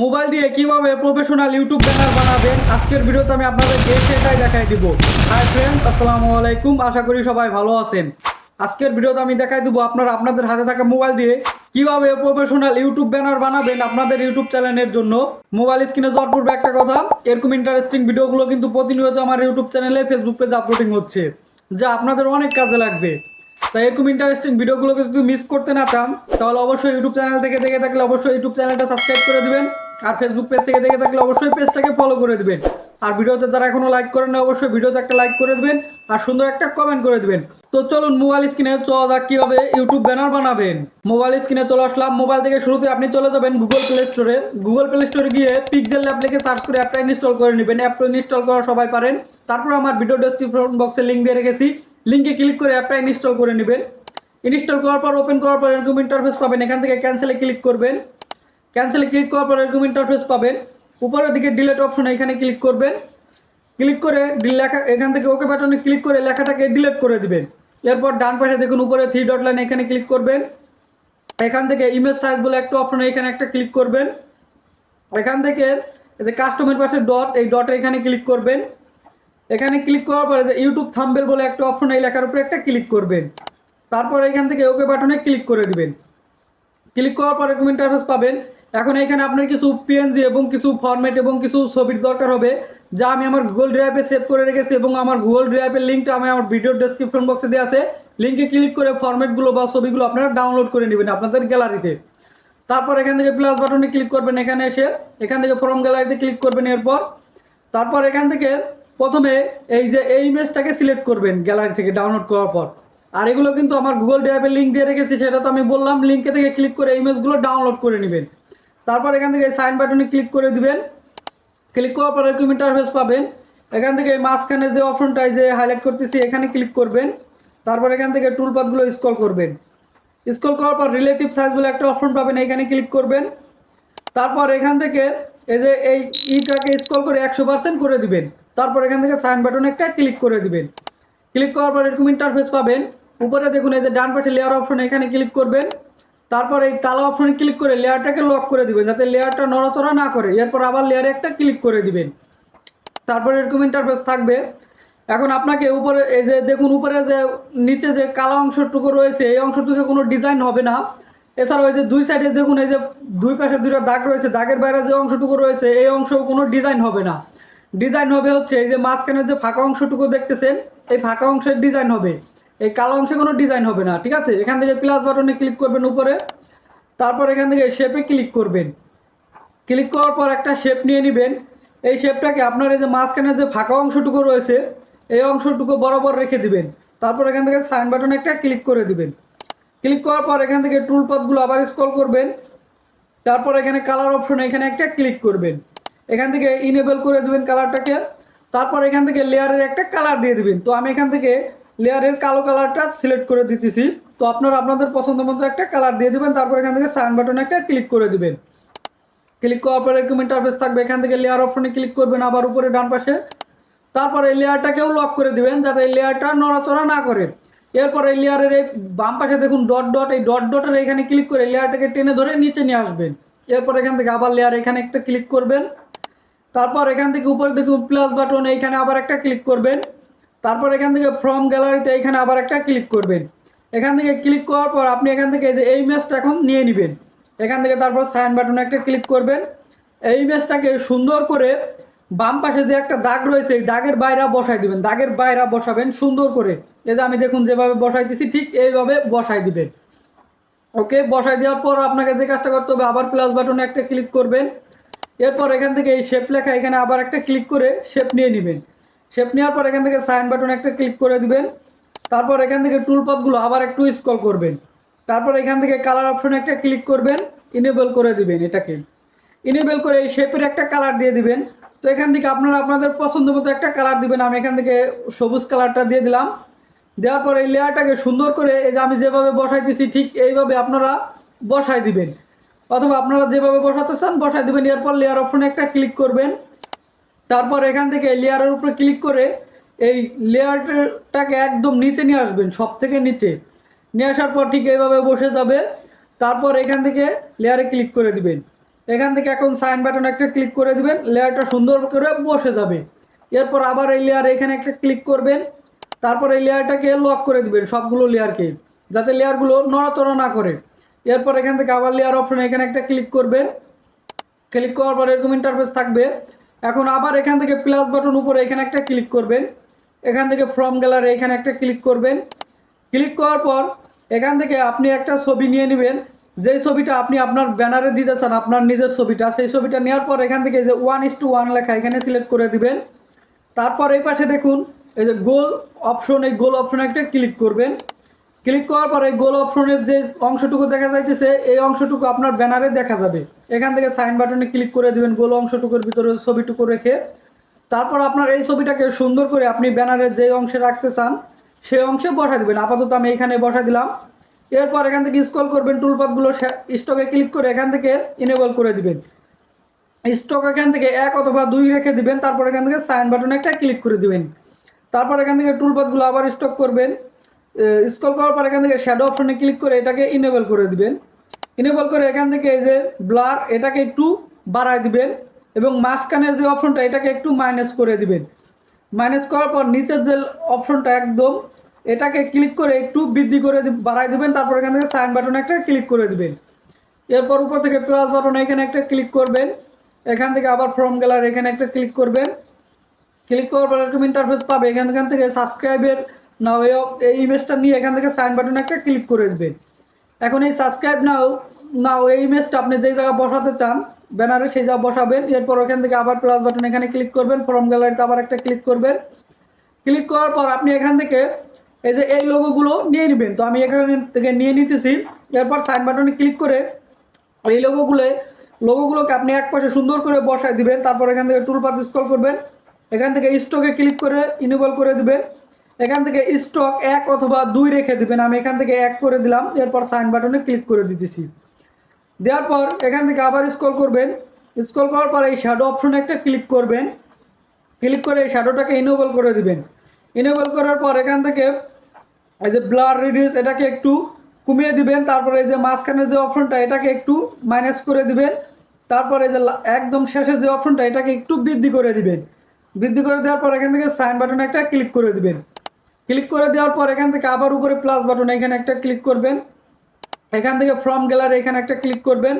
Mobile দিয়ে কিভাবে professional YouTube banner বানাবেন আজকের ভিডিওতে আমি আপনাদেরকে সেটাই দেখাই দিব। হাই ফ্রেন্ডস, আসসালামু আলাইকুম। আশা করি সবাই ভালো আছেন। আজকের ভিডিওতে আমি দেখাই দিব আপনারা আপনাদের হাতে থাকা মোবাইল দিয়ে কিভাবে প্রফেশনাল ইউটিউব ব্যানার বানাবেন আপনাদের ইউটিউব চ্যানেলের জন্য। মোবাইল স্ক্রিনে যাওয়ার পূর্বে একটা কথা, এরকম ইন্টারেস্টিং ভিডিওগুলো কিন্তু প্রতিনিয়ত আমার ইউটিউব চ্যানেলে ফেসবুক পেজে আপলোডিং হচ্ছে, যা আপনাদের অনেক কাজে লাগবে। তাই এরকম ইন্টারেস্টিং ভিডিওগুলোকে যদি মিস করতে না চান তাহলে অবশ্যই ইউটিউব চ্যানেল থেকে দেখে থাকলে অবশ্যই ইউটিউব চ্যানেলটা সাবস্ক্রাইব করে দিবেন, আর ফেসবুক পেজ থেকে দেখে থাকলে অবশ্যই পেজটাকে ফলো করে দিবেন। আর ভিডিওতে যারা এখনো লাইক করেন না অবশ্যই ভিডিওতে একটা লাইক করে দিবেন আর সুন্দর একটা কমেন্ট করে দিবেন। তো চলুন মোবাইল স্ক্রিনে চলা যাক কিভাবে ইউটিউব ব্যানার বানাবেন। মোবাইল স্ক্রিনে চলে আসলাম। মোবাইল থেকে শুরুতে আপনি চলে যাবেন গুগল প্লে স্টোরে। গুগল প্লে স্টোরে গিয়ে পিক্সেল লিখে সার্চ করে অ্যাপটা ইনস্টল করে নেবেন। অ্যাপটা ইনস্টল করা সবাই পারেন। তারপর আমার ভিডিও ডেসক্রিপশন বক্সে লিঙ্ক দিয়ে রেখেছি, লিঙ্কে ক্লিক করে অ্যাপটা ইনস্টল করে নেবেন। ইনস্টল করার পর ওপেন করার পর এরকম ইন্টারফেস পাবেন। এখান থেকে ক্যান্সেলে ক্লিক করবেন। ক্যান্সেলে ক্লিক করার পর এরকম ইন্টারফেস পাবেন। উপরের দিকে ডিলিট অপশন এখানে ক্লিক করবেন। ক্লিক করে লেখা এখান থেকে ওকে বাটনে ক্লিক করে লেখাটাকে ডিলিট করে দিবেন। এরপর ডান পাশে দেখুন উপরে 3 ডট লাইন, এখানে ক্লিক করবেন। এখান থেকে ইমেজ সাইজ বলে একটা অপশন, এখানে একটা ক্লিক করবেন। এখান থেকে এই যে কাস্টমের পাশে ডট, এই ডটে এখানে ক্লিক করবেন। এখানে ক্লিক করার পরে যে ইউটিউব থাম্বনেল বলে একটা অপশন, এই লেখার উপরে একটা ক্লিক করবেন। তারপর এখান থেকে ওকে বাটনে ক্লিক করে দিবেন। ক্লিক করার পর এরকম ইন্টারফেস পাবেন। এখন এখানে আপনার কিছু পিএনজি এবং কিছু ফরম্যাট এবং কিছু ছবির দরকার হবে, যা আমি আমার গুগল ড্রাইভে সেভ করে রেখেছি, এবং আমার গুগল ড্রাইভের লিঙ্কটা আমি আমার ভিডিও ডেসক্রিপশন বক্সে দেওয়া আছে। লিঙ্কে ক্লিক করে ফরম্যাটগুলো বা ছবিগুলো আপনারা ডাউনলোড করে নেবেন আপনাদের গ্যালারিতে। তারপর এখান থেকে প্লাস বাটনে ক্লিক করবেন। এখানে এসে এখান থেকে ফ্রম গ্যালারিতে ক্লিক করবেন। তারপর এখান থেকে প্রথমে এই যে এই ইমেজটাকে সিলেক্ট করবেন গ্যালারি থেকে ডাউনলোড করার পর। আর এগুলো কিন্তু আমার গুগল ড্রাইভের লিঙ্ক দিয়ে রেখেছি, সেটা তো আমি বললাম। লিঙ্কে থেকে ক্লিক করে ইমেজগুলো ডাউনলোড করে নেবেন। তারপর এখান থেকে সাইন বাটনে ক্লিক করে দিবেন। ক্লিক করার পর এরকম ইন্টারফেস পাবেন। এখান থেকে মাঝখানে যে অপশনটা যে হাইলাইট করতেছি এখানে ক্লিক করবেন। তারপর এখান থেকে টুলপাথগুলো স্ক্রল করবেন। স্ক্রল করার পর রিলেটিভ সাইজ বলে একটা অপশন পাবেন, এখানে ক্লিক করবেন। তারপর এখান থেকে এই যে এই ইটাকে স্ক্রল করে 100% করে দিবেন। তারপর এখান থেকে সাইন বাটনে একটা ক্লিক করে দিবেন। ক্লিক করার পর এরকম ইন্টারফেস পাবেন। উপরে দেখুন এই যে ডান পাশে লেয়ার অপশন, এখানে ক্লিক করবেন। তারপর এই তালা অপশনে ক্লিক করে লেয়ারটাকে লক করে দিবেন, যাতে লেয়ারটা নড়াচড়া না করে। এরপর আবার লেয়ারে একটা ক্লিক করে দিবেন। তারপর এরকম ইন্টারফেস থাকবে। এখন আপনাকে উপরে এই যে দেখুন উপরে যে নিচে যে কালো অংশটুকু রয়েছে, এই অংশটুকু কোনো ডিজাইন হবে না। এছাড়াও এই যে দুই সাইডে দেখুন এই যে দুই পাশে দুইটা দাগ রয়েছে, দাগের বাইরে যে অংশটুকু রয়েছে এই অংশেও কোনো ডিজাইন হবে না। ডিজাইন হবে হচ্ছে এই যে মাঝখানে যে ফাঁকা অংশটুকু দেখতেছেন, এই ফাঁকা অংশের ডিজাইন হবে। এই কালো অংশে কোনো ডিজাইন হবে না, ঠিক আছে। এখান থেকে প্লাস বাটনে ক্লিক করবেন উপরে। তারপর এখান থেকে শেপে ক্লিক করবেন। ক্লিক করার পর একটা শেপ নিয়ে নেবেন। এই শেপটাকে আপনার এই যে মাঝখানে যে ফাঁকা অংশটুকু রয়েছে এই অংশটুকু বরাবর রেখে দিবেন। তারপর এখান থেকে সাইন বাটনে একটা ক্লিক করে দিবেন। ক্লিক করার পর এখান থেকে টুল পাথগুলো আবার স্ক্রল করবেন। তারপর এখানে কালার অপশন, এখানে একটা ক্লিক করবেন। এখান থেকে ইনেবল করে দিবেন কালারটাকে। তারপর এখান থেকে লেয়ারের একটা কালার দিয়ে দিবেন। তো আমি এখান থেকে লেয়ারের কালো কালারটা সিলেক্ট করে দিতেছি। তো আপনারা আপনাদের পছন্দ মতো একটা কালার দিয়ে দিবেন। তারপর এখান থেকে সাইন বাটনে একটা ক্লিক করে দিবেন। ক্লিক করার পর এরকম ইন্টারফেস থাকবে। এখান থেকে লেয়ার অপশনে ক্লিক করবেন আবার উপরে ডান পাশে। তারপর এই লেয়ারটাকেও লক করে দিবেন, যাতে এই লেয়ারটা নড়াচড়া না করে। এরপর এই লেয়ারের এই বাম পাশে দেখুন ডট ডট, এই ডট ডটের এখানে ক্লিক করে লেয়ারটাকে টেনে ধরে নিচে নিয়ে আসবেন। এরপর এখান থেকে আবার লেয়ার এখানে একটা ক্লিক করবেন। তারপর এখান থেকে উপরে দেখুন প্লাস বাটন, এইখানে আবার একটা ক্লিক করবেন। তারপর এখান থেকে ফ্রম গ্যালারিতে এইখানে আবার একটা ক্লিক করবেন। এখান থেকে ক্লিক করার পর আপনি এখান থেকে এই ইমেজটা এখন নিয়ে নেবেন। এখান থেকে তারপর সাইন বাটনে একটা ক্লিক করবেন। এই ইমেজটাকে সুন্দর করে বাম পাশে যে একটা দাগ রয়েছে এই দাগের বাইরে বসাই দিবেন। দাগের বাইরে বসাবেন সুন্দর করে। এই যে আমি দেখুন যেভাবে বসাইতেছি ঠিক এইভাবে বসাই দিবেন। ওকে, বসাই দেওয়ার পর আপনাকে যে কাজটা করতে হবে আবার প্লাস বাটনে একটা ক্লিক করবেন। এরপর এখান থেকে এই শেপ লেখা এখানে আবার একটা ক্লিক করে শেপ নিয়ে নেবেন। শেপ নেওয়ার পর এখান থেকে সাইন বাটনে একটা ক্লিক করে দিবেন। তারপর এখান থেকে টুলপাথগুলো আবার একটু স্ক্রল করবেন। তারপর এখান থেকে কালার অপশনে একটা ক্লিক করবেন, ইনেবল করে দিবেন। এটাকে ইনেবল করে এই শেপের একটা কালার দিয়ে দিবেন। তো এখান থেকে আপনারা আপনাদের পছন্দ মতো একটা কালার দিবেন। আমি এখান থেকে সবুজ কালারটা দিয়ে দিলাম। দেওয়ার পর এই লেয়ারটাকে সুন্দর করে এই যে আমি যেভাবে বসাইতেছি ঠিক এইভাবে আপনারা বসাই দিবেন, অথবা আপনারা যেভাবে বসাতে চান বসাই দিবেন। এরপর লেয়ার অপশনে একটা ক্লিক করবেন। তারপর এখান থেকে লেয়ারের উপরে ক্লিক করে এই লেয়ারটাকে একদম নিচে নিয়ে আসবেন, সব থেকে নিচে নিয়ে আসার পর ঠিক এইভাবে বসে যাবে। তারপর এখান থেকে লেয়ারে ক্লিক করে দিবেন। এখান থেকে এখন সাইন বাটন একটা ক্লিক করে দিবেন, লেয়ারটা সুন্দর করে বসে যাবে। এরপর আবার এই লেয়ার এখানে একটা ক্লিক করবেন, তারপর এই লেয়ারটাকে লক করে দিবেন সবগুলো লেয়ারকে, যাতে লেয়ারগুলো নড়াচড়া না করে। এরপর এখান থেকে আবার লেয়ার অপশনে এখানে একটা ক্লিক করবেন, ক্লিক করার পর এরকম ইন্টারফেস থাকবে। এখন আবার এখান থেকে প্লাস বাটন উপরে এখানে একটা ক্লিক করবেন, এখান থেকে ফ্রম গ্যালারি এখানে একটা ক্লিক করবেন। ক্লিক করার পর এখান থেকে আপনি একটা ছবি নিয়ে নেবেন, যেই ছবিটা আপনি আপনার ব্যানারে দিতে চান, আপনার নিজের ছবিটা, সেই ছবিটা নেওয়ার পর এখান থেকে যে 1:1 লেখা এখানে সিলেক্ট করে দিবেন। তারপর এই পাশে দেখুন এই যে গোল অপশন, এই গোল অপশনে একটা ক্লিক করবেন। ক্লিক করার পর এই গোল অপশনের যে অংশটুকু দেখা যাইতেছে এই অংশটুকু আপনার ব্যানারে দেখা যাবে। এখান থেকে সাইন বাটনে ক্লিক করে দিবেন গোল অংশটুকুর ভিতরে ছবিটুকু রেখে। তারপর আপনার এই ছবিটাকে সুন্দর করে আপনি ব্যানারের যে অংশে রাখতে চান সেই অংশে বসা দিবেন। আপাতত আমি এখানে বসা দিলাম। এরপর এখান থেকে স্ক্রল করবেন, টুলপাথগুলো স্টকে ক্লিক করে এখান থেকে ইনেবল করে দিবেন। স্টক এখান থেকে 1 অথবা 2 রেখে দিবেন। তারপর এখান থেকে সাইন বাটনে একটা ক্লিক করে দিবেন। তারপর এখান থেকে টুলপাথগুলো আবার স্টক করবেন। স্ক্রল করার পর এখান থেকে শ্যাডো অপশনে ক্লিক করে এটাকে ইনেবল করে দিবেন। ইনেবল করে এখান থেকে এই যে ব্লার এটাকে একটু বাড়ায় দিবেন এবং মাঝখানের যে অপশনটা এটাকে একটু মাইনাস করে দিবেন। মাইনাস করার পর নিচের যে অপশনটা একদম এটাকে ক্লিক করে একটু বৃদ্ধি করে বাড়ায় দিবেন। তারপর এখান থেকে সাইন বাটনে একটা ক্লিক করে দিবেন। এরপর উপর থেকে প্লাস বাটনে এখানে একটা ক্লিক করবেন, এখান থেকে আবার ফ্রম গ্যালারি এখানে একটা ক্লিক করবেন। ক্লিক করার পর এরকম ইন্টারফেস পাবে। এখান থেকে সাবস্ক্রাইবের নাও এই ইমেজটা নিয়ে এখান থেকে সাইন বাটনে একটা ক্লিক করে দেবেন। এখন এই সাবস্ক্রাইব নাও এই ইমেজটা আপনি যেই জায়গায় বসাতে চান ব্যানারে সেই জায়গায় বসাবেন। এরপর ওখান থেকে আবার প্লাস বাটন এখানে ক্লিক করবেন, ফ্রম গ্যালারিতে আবার একটা ক্লিক করবেন। ক্লিক করার পর আপনি এখান থেকে এই যে এই লোগোগুলো নিয়ে নেবেন। তো আমি এখান থেকে নিয়ে নিতেছি। এরপর সাইন বাটনে ক্লিক করে এই লোগোগুলোকে আপনি এক পাশে সুন্দর করে বসায় দিবেন। তারপর এখান থেকে টুলপাথ স্ক্রল করবেন, এখান থেকে স্টকে ক্লিক করে ইনেবল করে দিবেন। এখান থেকে স্টক 1 অথবা 2 রেখে দিবেন। আমি এখান থেকে 1 করে দিলাম। এরপর সাইন বাটনে ক্লিক করে দিতেছি। দেওয়ার পর এখান থেকে আবার স্ক্রল করবেন। স্ক্রল করার পর এই শ্যাডো অপশনে একটা ক্লিক করবেন। ক্লিক করে এই শ্যাডোটাকে ইনেবল করে দিবেন। ইনেবল করার পর এখান থেকে এই যে ব্লার রিডিউস এটাকে একটু কমিয়ে দিবেন। তারপরে এই যে মাঝখানে যে অপশনটা এটাকে একটু মাইনাস করে দিবেন। তারপরে যে একদম শেষের যে অপশনটা এটাকে একটু বৃদ্ধি করে দিবেন। বৃদ্ধি করে দেওয়ার পর এখান থেকে সাইন বাটনে একটা ক্লিক করে দিবেন। ক্লিক করে দেওয়ার পর এখান থেকে আবার উপরে প্লাস বাটন এখানে একটা ক্লিক করবেন। এখান থেকে ফ্রম গ্যালারি এখানে একটা ক্লিক করবেন।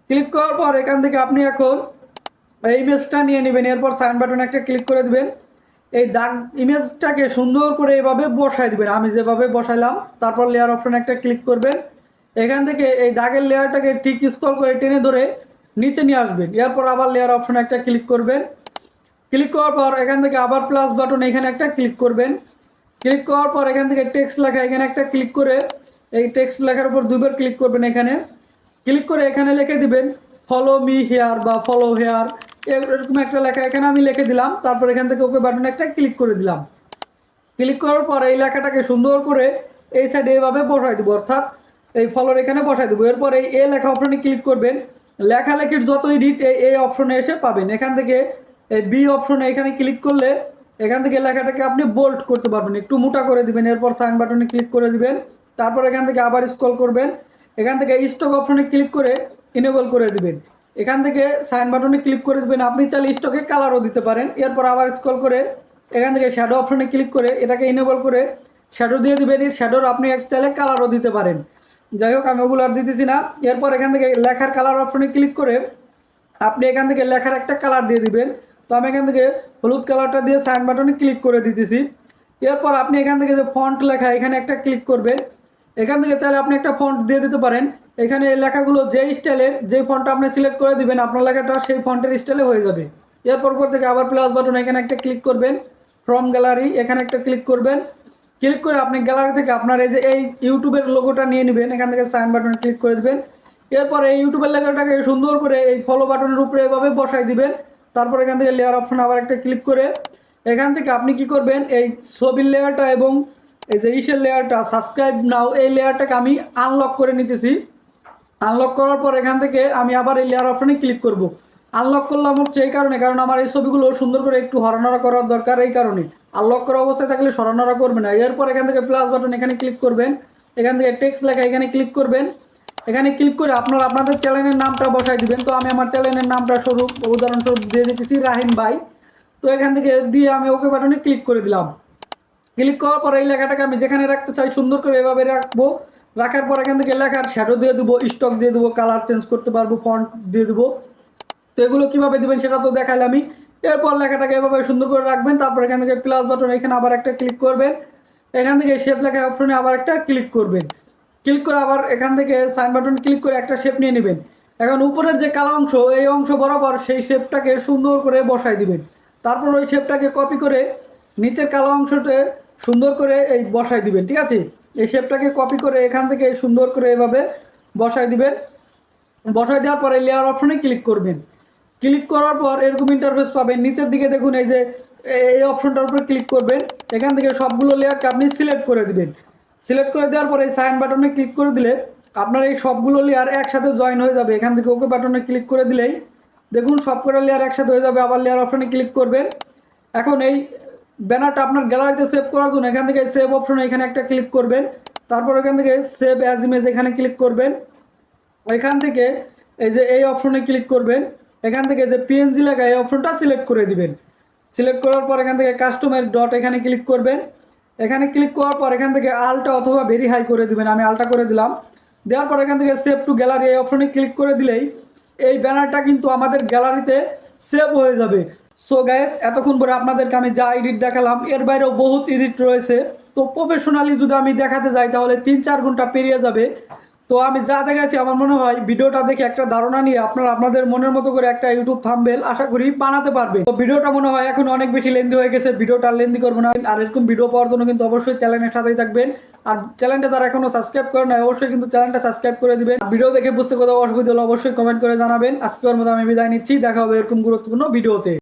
ক্লিক করার পর এখান থেকে আপনি এখন এই ইমেজটা নিয়ে নেবেন। এরপর সাইন বাটনে একটা ক্লিক করে দিবেন। এই দাগ ইমেজটাকে সুন্দর করে এভাবে বসায় দিবেন, আমি যেভাবে বসাইলাম। তারপর লেয়ার অপশনে একটা ক্লিক করবেন। এখান থেকে এই দাগের লেয়ারটাকে ঠিক স্ক্রল করে টেনে ধরে নিচে নিয়ে আসবেন। এরপর আবার লেয়ার অপশনে একটা ক্লিক করবেন। ক্লিক করার পর এখান থেকে আবার প্লাস বাটন এখানে একটা ক্লিক করবেন। ক্লিক করার পর এখান থেকে টেক্সট লেখা এখানে একটা ক্লিক করে এই টেক্সট লেখার উপর 2 বার ক্লিক করবেন। এখানে ক্লিক করে এখানে লিখে দিবেন ফলো মি হেয়ার বা ফলো হেয়ার, এরকম একটা লেখা এখানে আমি লিখে দিলাম। তারপর এখান থেকে ওকে বাটনে একটা ক্লিক করে দিলাম। ক্লিক করার পর এই লেখাটাকে সুন্দর করে এই সাইডে এইভাবে বসাই দেবো, অর্থাৎ এই ফলোর এখানে বসাই দেবো। এরপর এই এ লেখা অপশনে ক্লিক করবেন। লেখালেখির যত এডিট এই অপশনে এসে পাবেন। এখান থেকে এই বি অপশনে এখানে ক্লিক করলে এখান থেকে লেখাটাকে আপনি বোল্ড করতে পারবেন, একটু মোটা করে দিবেন। এরপর সাইন বাটনে ক্লিক করে দিবেন। তারপর এখান থেকে আবার স্ক্রল করবেন। এখান থেকে স্টক অপশনে ক্লিক করে ইনেবল করে দিবেন। এখান থেকে সাইন বাটনে ক্লিক করে দিবেন। আপনি চাইলে স্টকে কালারও দিতে পারেন। এরপর আবার স্ক্রল করে এখান থেকে শ্যাডো অপশনে ক্লিক করে এটাকে ইনেবল করে শ্যাডো দিয়ে দিবেন। এই শ্যাডোর আপনি চাইলে কালারও দিতে পারেন। যাই হোক আমি ওগুলো আর দিতেছি না। এরপর এখান থেকে লেখার কালার অপশনে ক্লিক করে আপনি এখান থেকে লেখার একটা কালার দিয়ে দিবেন। তো আমি এখান থেকে হলুদ কালারটা দিয়ে সাইন বাটনে ক্লিক করে দিতেছি। এরপর আপনি এখান থেকে যে ফন্ট লেখা এখানে একটা ক্লিক করবেন। এখান থেকে চাইলে আপনি একটা ফন্ট দিয়ে দিতে পারেন। এখানে এই লেখাগুলো যেই স্টাইলের যেই ফন্টটা আপনি সিলেক্ট করে দিবেন আপনার লেখাটা সেই ফন্টের স্টাইলে হয়ে যাবে। এরপর থেকে আবার প্লাস বাটন এখানে একটা ক্লিক করবেন। ফ্রম গ্যালারি এখানে একটা ক্লিক করবেন। ক্লিক করে আপনি গ্যালারি থেকে আপনার এই যে এই ইউটিউবের লোগোটা নিয়ে নেবেন। এখান থেকে সাইন বাটনে ক্লিক করে দেবেন। এরপর এই ইউটিউবের লোগোটাকে সুন্দর করে এই ফলো বাটনের উপরে এভাবে বসাই দিবেন। তারপর এখান থেকে লেয়ার অপশন আবার একটা ক্লিক করে এখান থেকে আপনি কি করবেন এই ছবির লেয়ারটা এবং এই যে ইসের লেয়ারটা সাবস্ক্রাইব নাও এই লেয়ারটাকে আমি আনলক করে নিতেছি। আনলক করার পর এখান থেকে আমি আবার এই লেয়ার অপশনে ক্লিক করব। আনলক করলাম হচ্ছে এই কারণে, কারণ আমার এই ছবিগুলো সুন্দর করে একটু হরানড়া করার দরকার। এই কারণে আনলক করা অবস্থায় থাকলে সরানড়া করবে না। এরপর এখান থেকে প্লাস বাটন এখানে ক্লিক করবেন। এখান থেকে টেক্সট লেখা এখানে ক্লিক করবেন। এখানে ক্লিক করে আপনারা আপনাদের চ্যানেলের নামটা বসাই দিবেন। তো আমি আমার চ্যানেলের নামটা উদাহরণস্বরূপ দিয়ে দিতেছি রাহিম ভাই। তো এখান থেকে দিয়ে আমি ওকে বাটনে ক্লিক করে দিলাম। ক্লিক করার পর এই লেখাটাকে আমি যেখানে রাখতে চাই সুন্দর করে এভাবে রাখবো। রাখার পর এখান থেকে লেখার শ্যাডো দিয়ে দেবো, স্টক দিয়ে দেবো, কালার চেঞ্জ করতে পারবো, ফন্ট দিয়ে দেবো। তো এগুলো কীভাবে দেবেন সেটা তো দেখাইলাম আমি। এরপর লেখাটাকে এভাবে সুন্দর করে রাখবেন। তারপর এখান থেকে প্লাস বাটন এখানে আবার একটা ক্লিক করবেন। এখান থেকে শেপ লেখা অপশনে আবার একটা ক্লিক করবেন। ক্লিক করে আবার এখান থেকে সাইন বাটন ক্লিক করে একটা শেপ নিয়ে নেবেন। এখন উপরের যে কালো অংশ এই অংশ বরাবর সেই শেপটাকে সুন্দর করে বসাই দিবেন। তারপর ওই শেপটাকে কপি করে নিচের কালো অংশতে সুন্দর করে এই বসাই দিবেন। ঠিক আছে, এই শেপটাকে কপি করে এখান থেকে সুন্দর করে এভাবে বসাই দিবেন। বসাই দেওয়ার পরে লেয়ার অপশনে ক্লিক করবেন। ক্লিক করার পর এরকম ইন্টারফেস পাবেন। নিচের দিকে দেখুন এই যে এই অপশনটার উপরে ক্লিক করবেন। এখান থেকে সবগুলো লেয়ারকে আপনি সিলেক্ট করে দিবেন। সিলেক্ট করে দেওয়ার পরে সাইন বাটনে ক্লিক করে দিলে আপনার এই সবগুলো লেয়ার একসাথে জয়েন হয়ে যাবে। এখান থেকে ওকে বাটনে ক্লিক করে দিলেই দেখুন সবকটা লেয়ার একসাথে হয়ে যাবে। আবার লেয়ার অপশনে ক্লিক করবেন। এখন এই ব্যানারটা আপনার গ্যালারিতে সেভ করার জন্য এখান থেকে সেভ অপশনে এখানে একটা ক্লিক করবেন। তারপর এখান থেকে সেভ অ্যাজ ইমেজ এখানে ক্লিক করবেন। এখান থেকে এই যে এই অপশনে ক্লিক করবেন। এখান থেকে যে পিএনজি লেখা এই অপশনটা সিলেক্ট করে দিবেন। সিলেক্ট করার পর এখান থেকে কাস্টমার ডট এখানে ক্লিক করবেন। এখানে ক্লিক করার পর এখান থেকে আলটা অথবা ভেরি হাই করে দিবেন। আমি আলটা করে দিলাম। দেওয়ার পর এখান থেকে সেভ টু গ্যালারি এই অপশনে ক্লিক করে দিলেই এই ব্যানারটা কিন্তু আমাদের গ্যালারিতে সেভ হয়ে যাবে। সো গাইস, এতক্ষণ পরে আপনাদেরকে আমি যা এডিট দেখালাম এর বাইরেও বহুত এডিট রয়েছে। তো প্রফেশনালি যদি আমি দেখাতে যাই তাহলে 3-4 ঘন্টা পেরিয়ে যাবে। তো আমি যা দেখাচ্ছি আমার মনে হয় ভিডিওটা দেখে একটা ধারণা নিয়ে আপনারা আপনাদের মনের মতো করে একটা ইউটিউব থাম্বনেল আশা করি বানাতে পারবেন। তো ভিডিওটা মনে হয় এখন অনেক বেশি লেন্দি হয়ে গেছে, ভিডিওটা লেন্দি করবো না। আর এরকম ভিডিও পাওয়ার জন্য কিন্তু অবশ্যই চ্যানেলের সাথেই থাকবেন। আর চ্যানেলটা যারা এখনো সাবস্ক্রাইব করে না অবশ্যই কিন্তু চ্যানেলটা সাবস্ক্রাইব করে দিবেন। ভিডিও দেখে বুঝতে কোথাও অসুবিধা হলে অবশ্যই কমেন্ট করে জানাবেন। আজকের মতো আমি বিদায় নিচ্ছি, দেখা হবে এরকম গুরুত্বপূর্ণ ভিডিওতে।